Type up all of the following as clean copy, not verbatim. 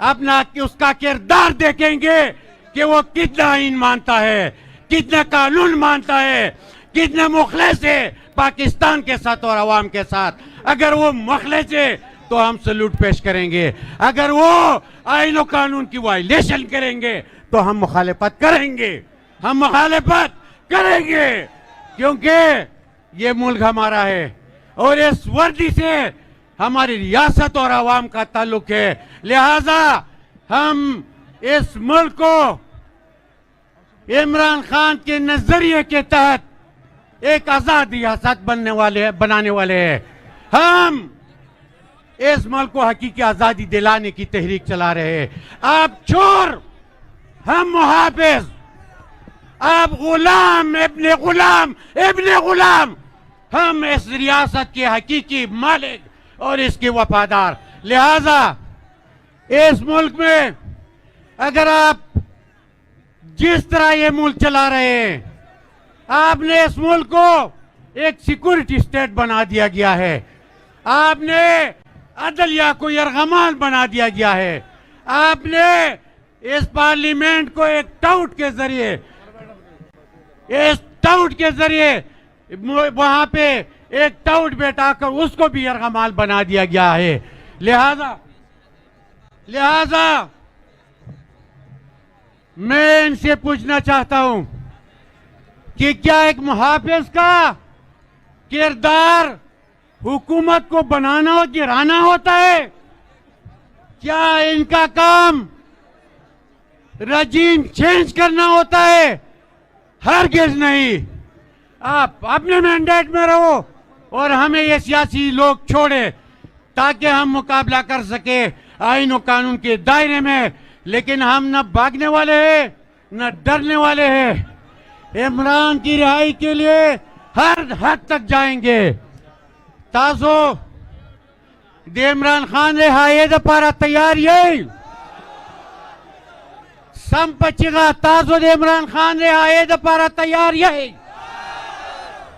अपना उसका किरदार देखेंगे कि वो कितना आइन मानता है कितना कानून मानता है कितना मुखलिस है पाकिस्तान के साथ और अवाम के साथ अगर वो मुखलिस है तो हम सल्यूट पेश करेंगे अगर वो आइन और कानून की वायलेशन करेंगे तो हम मुखालिफत करेंगे क्योंकि ये मुल्क हमारा है और इस वर्दी से हमारी रियासत और आवाम का ताल्लुक है लिहाजा हम इस मुल्क को इमरान खान के नजरिए के तहत एक आजाद रियासत बनाने वाले हैं हम इस मुल्क को हकीकी आजादी दिलाने की तहरीक चला रहे हैं आप चोर हम मुहाफिज आप गुलाम इब्ने गुलाम हम इस रियासत के हकीकी मालिक और इसके वफादार लिहाजा इस मुल्क में अगर आप जिस तरह ये मुल्क चला रहे हैं आपने इस मुल्क को एक सिक्योरिटी स्टेट बना दिया गया है आपने अदलिया को यरगमान बना दिया गया है आपने इस पार्लियामेंट को एक टाउट के जरिए वहां पे एक टाउट बैठाकर उसको भी यरगमाल बना दिया गया है लिहाजा मैं इनसे पूछना चाहता हूं कि क्या एक मुहाफिज का किरदार हुकूमत को बनाना और गिराना होता है क्या इनका काम रजीम चेंज करना होता है हरगिज नहीं आप अपने मैंडेट में रहो और हमें ये सियासी लोग छोड़े ताकि हम मुकाबला कर सके आइन और कानून के दायरे में लेकिन हम न भागने वाले हैं न डरने वाले हैं इमरान की रिहाई के लिए हर हद तक जाएंगे ताजो दे इमरान खान रिहाई द पारा तैयार यही संपचिगा ताजो दे इमरान खान रिहाई द पारा तैयार यही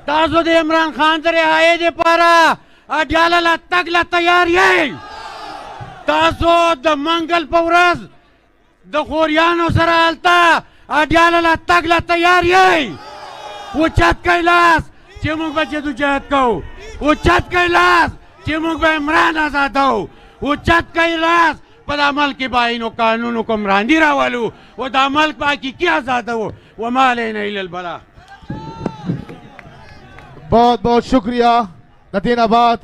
ताजो दे इमरान खान रिहाई दे पारा अड्याला तगला तैयार यही ताजो द मंगल पौरस द खोरियानो सरा अलता अड्याला तगला तैयार यही उच्चत कैलाश चिमुक बच्चे तू जहद कहो उच्चत कैलाश चिमुक बे इमरान आजाद हो उच्चत कैलाश पदामल के बाइनो कानूनों को इमरानी रावालू वो दामल बाकी क्या आजाद हो वो माले नहीं ललबला बहुत बहुत शुक्रिया नतीनाबाद